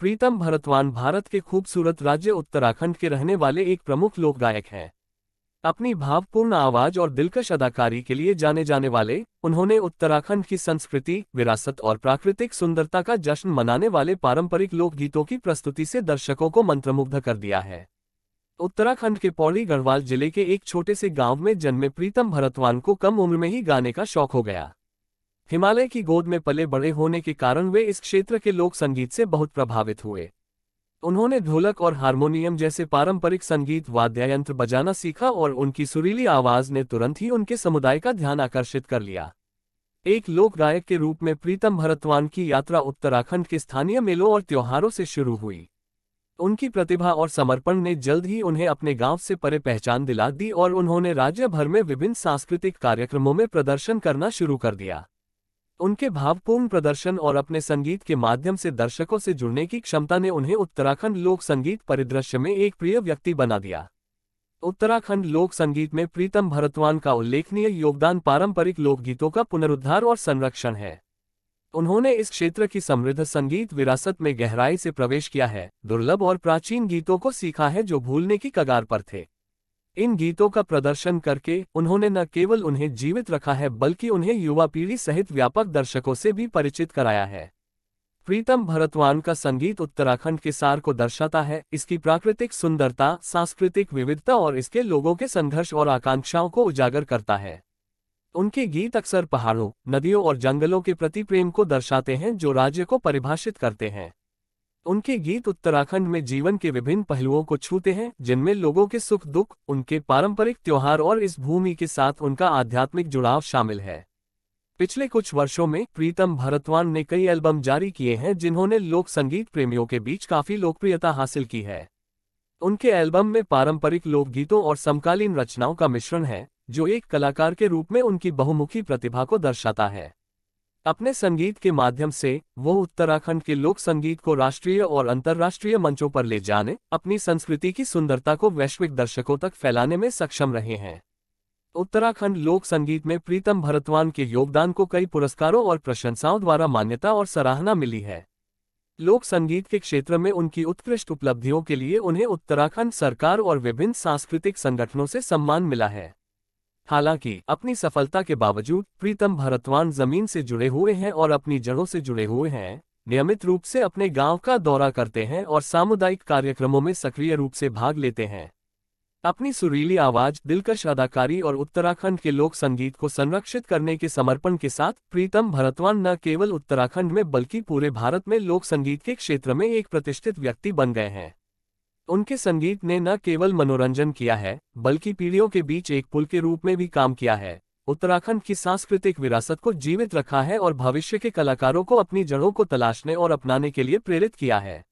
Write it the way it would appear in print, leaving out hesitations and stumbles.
प्रीतम भरतवान भारत के खूबसूरत राज्य उत्तराखंड के रहने वाले एक प्रमुख लोक गायक हैं। अपनी भावपूर्ण आवाज और दिलकश अदाकारी के लिए जाने जाने वाले उन्होंने उत्तराखंड की संस्कृति, विरासत और प्राकृतिक सुंदरता का जश्न मनाने वाले पारंपरिक लोकगीतों की प्रस्तुति से दर्शकों को मंत्रमुग्ध कर दिया है। उत्तराखंड के पौड़ी गढ़वाल जिले के एक छोटे से गांव में जन्मे प्रीतम भरतवान को कम उम्र में ही गाने का शौक हो गया। हिमालय की गोद में पले बड़े होने के कारण वे इस क्षेत्र के लोक संगीत से बहुत प्रभावित हुए। उन्होंने ढोलक और हारमोनियम जैसे पारंपरिक संगीत वाद्य यंत्र बजाना सीखा और उनकी सुरीली आवाज ने तुरंत ही उनके समुदाय का ध्यान आकर्षित कर लिया। एक लोक गायक के रूप में प्रीतम भरतवान की यात्रा उत्तराखंड के स्थानीय मेलों और त्योहारों से शुरू हुई। उनकी प्रतिभा और समर्पण ने जल्द ही उन्हें अपने गांव से परे पहचान दिला दी और उन्होंने राज्य भर में विभिन्न सांस्कृतिक कार्यक्रमों में प्रदर्शन करना शुरू कर दिया। उनके भावपूर्ण प्रदर्शन और अपने संगीत के माध्यम से दर्शकों से जुड़ने की क्षमता ने उन्हें उत्तराखंड लोक संगीत परिदृश्य में एक प्रिय व्यक्ति बना दिया। उत्तराखंड लोक संगीत में प्रीतम भरतवान का उल्लेखनीय योगदान पारंपरिक लोकगीतों का पुनरुद्धार और संरक्षण है। उन्होंने इस क्षेत्र की समृद्ध संगीत विरासत में गहराई से प्रवेश किया है, दुर्लभ और प्राचीन गीतों को सीखा है जो भूलने की कगार पर थे। इन गीतों का प्रदर्शन करके उन्होंने न केवल उन्हें जीवित रखा है बल्कि उन्हें युवा पीढ़ी सहित व्यापक दर्शकों से भी परिचित कराया है। प्रीतम भरतवान का संगीत उत्तराखंड के सार को दर्शाता है, इसकी प्राकृतिक सुंदरता, सांस्कृतिक विविधता और इसके लोगों के संघर्ष और आकांक्षाओं को उजागर करता है। उनके गीत अक्सर पहाड़ों, नदियों और जंगलों के प्रति प्रेम को दर्शाते हैं जो राज्य को परिभाषित करते हैं। उनके गीत उत्तराखंड में जीवन के विभिन्न पहलुओं को छूते हैं, जिनमें लोगों के सुख दुख, उनके पारंपरिक त्योहार और इस भूमि के साथ उनका आध्यात्मिक जुड़ाव शामिल है। पिछले कुछ वर्षों में प्रीतम भरतवान ने कई एल्बम जारी किए हैं जिन्होंने लोक संगीत प्रेमियों के बीच काफी लोकप्रियता हासिल की है। उनके एल्बम में पारंपरिक लोकगीतों और समकालीन रचनाओं का मिश्रण है, जो एक कलाकार के रूप में उनकी बहुमुखी प्रतिभा को दर्शाता है। अपने संगीत के माध्यम से वो उत्तराखंड के लोक संगीत को राष्ट्रीय और अंतर्राष्ट्रीय मंचों पर ले जाने, अपनी संस्कृति की सुंदरता को वैश्विक दर्शकों तक फैलाने में सक्षम रहे हैं। उत्तराखंड लोक संगीत में प्रीतम भरतवान के योगदान को कई पुरस्कारों और प्रशंसाओं द्वारा मान्यता और सराहना मिली है। लोक संगीत के क्षेत्र में उनकी उत्कृष्ट उपलब्धियों के लिए उन्हें उत्तराखंड सरकार और विभिन्न सांस्कृतिक संगठनों से सम्मान मिला है। हालांकि अपनी सफलता के बावजूद प्रीतम भरतवान जमीन से जुड़े हुए हैं और अपनी जड़ों से जुड़े हुए हैं, नियमित रूप से अपने गांव का दौरा करते हैं और सामुदायिक कार्यक्रमों में सक्रिय रूप से भाग लेते हैं। अपनी सुरीली आवाज, दिलकश अदाकारी और उत्तराखंड के लोक संगीत को संरक्षित करने के समर्पण के साथ प्रीतम भरतवान न केवल उत्तराखंड में बल्कि पूरे भारत में लोक संगीत के क्षेत्र में एक प्रतिष्ठित व्यक्ति बन गए हैं। उनके संगीत ने न केवल मनोरंजन किया है बल्कि पीढ़ियों के बीच एक पुल के रूप में भी काम किया है, उत्तराखंड की सांस्कृतिक विरासत को जीवित रखा है और भविष्य के कलाकारों को अपनी जड़ों को तलाशने और अपनाने के लिए प्रेरित किया है।